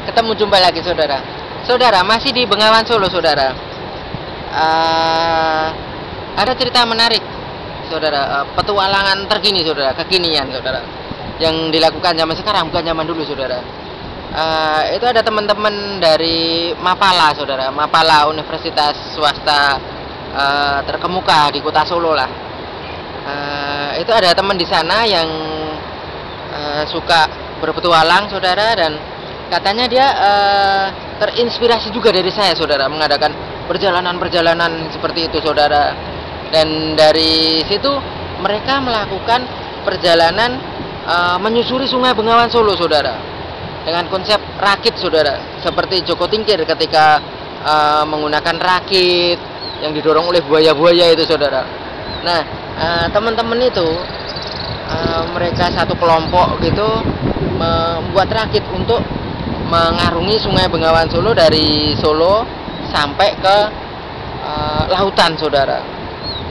Ketemu jumpa lagi saudara. Saudara, masih di Bengawan Solo saudara. Ada cerita menarik saudara, petualangan terkini saudara, kekinian saudara, yang dilakukan zaman sekarang bukan zaman dulu saudara. Itu ada teman-teman dari Mapala saudara, Mapala Universitas swasta terkemuka di kota Solo lah. Itu ada teman di sana yang suka berpetualang saudara, dan katanya dia terinspirasi juga dari saya saudara, mengadakan perjalanan-perjalanan seperti itu saudara. Dan dari situ mereka melakukan perjalanan menyusuri Sungai Bengawan Solo saudara, dengan konsep rakit saudara, seperti Joko Tingkir ketika menggunakan rakit yang didorong oleh buaya-buaya itu saudara. Nah, teman-teman itu mereka satu kelompok gitu membuat rakit untuk mengarungi Sungai Bengawan Solo dari Solo sampai ke lautan saudara.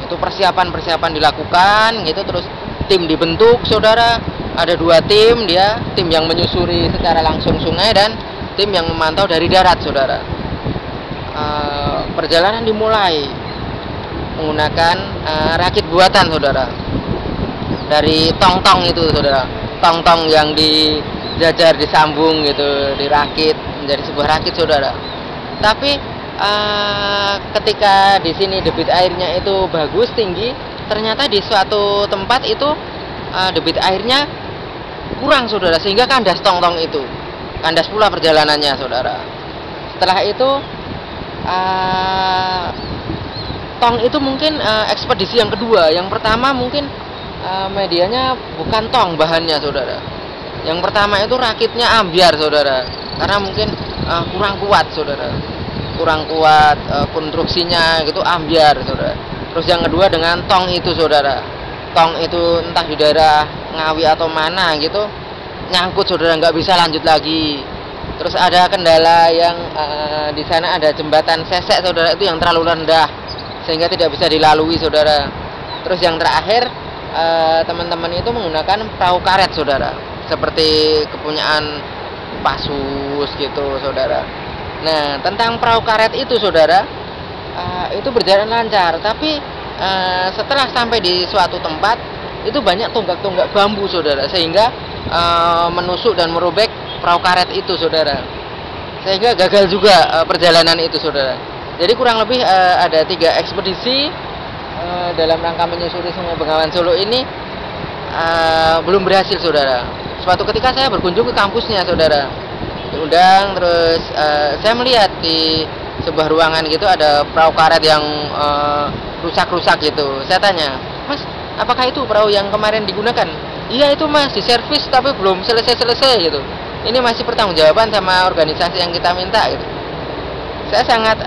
Itu persiapan dilakukan gitu, terus tim dibentuk saudara. Ada dua tim, tim yang menyusuri secara langsung sungai dan tim yang memantau dari darat saudara. Perjalanan dimulai menggunakan rakit buatan saudara, dari tong-tong itu saudara, tong-tong yang dijajar disambung gitu, dirakit menjadi sebuah rakit saudara. Tapi ketika di sini debit airnya itu bagus tinggi, ternyata di suatu tempat itu debit airnya kurang saudara, sehingga kandas tong-tong itu, kandas pula perjalanannya saudara. Setelah itu tong itu mungkin ekspedisi yang kedua. Yang pertama mungkin medianya bukan tong bahannya saudara. Yang pertama itu rakitnya ambyar saudara, karena mungkin kurang kuat saudara, kurang kuat konstruksinya gitu, ambyar saudara. Terus yang kedua dengan tong itu saudara, tong itu entah di daerah Ngawi atau mana gitu, nyangkut saudara, nggak bisa lanjut lagi. Terus ada kendala yang di sana ada jembatan sesek saudara, itu yang terlalu rendah sehingga tidak bisa dilalui saudara. Terus yang terakhir teman-teman itu menggunakan perahu karet saudara, seperti kepunyaan Pasus gitu saudara. Nah, tentang perahu karet itu saudara, itu berjalan lancar, tapi setelah sampai di suatu tempat itu banyak tonggak-tonggak bambu saudara, sehingga menusuk dan merobek perahu karet itu saudara, sehingga gagal juga perjalanan itu saudara. Jadi kurang lebih ada 3 ekspedisi dalam rangka menyusuri Sungai Bengawan Solo ini belum berhasil saudara. Suatu ketika saya berkunjung ke kampusnya saudara, diundang, terus saya melihat di sebuah ruangan gitu ada perahu karet yang rusak-rusak gitu. Saya tanya, "Mas, apakah itu perahu yang kemarin digunakan?" "Iya itu mas, diservis tapi belum selesai-selesai gitu. Ini masih pertanggungjawaban sama organisasi yang kita minta gitu." Saya sangat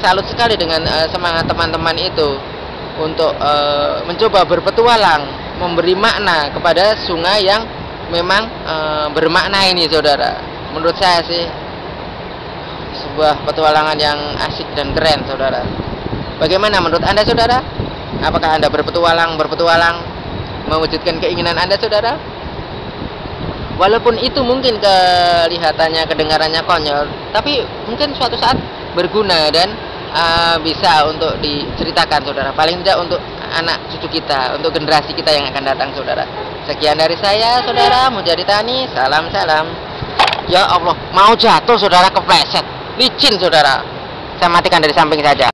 salut sekali dengan semangat teman-teman itu untuk mencoba berpetualang, memberi makna kepada sungai yang memang bermakna ini saudara. Menurut saya sih sebuah petualangan yang asik dan keren saudara. Bagaimana menurut Anda saudara? Apakah Anda berpetualang mewujudkan keinginan Anda saudara? Walaupun itu mungkin kelihatannya, kedengarannya konyol, tapi mungkin suatu saat berguna dan bisa untuk diceritakan saudara, paling tidak untuk anak cucu kita, untuk generasi kita yang akan datang saudara. Sekian dari saya saudara, Mujadi Tani, salam. Ya Allah, mau jatuh saudara, kepleset, licin saudara. Saya matikan dari samping saja.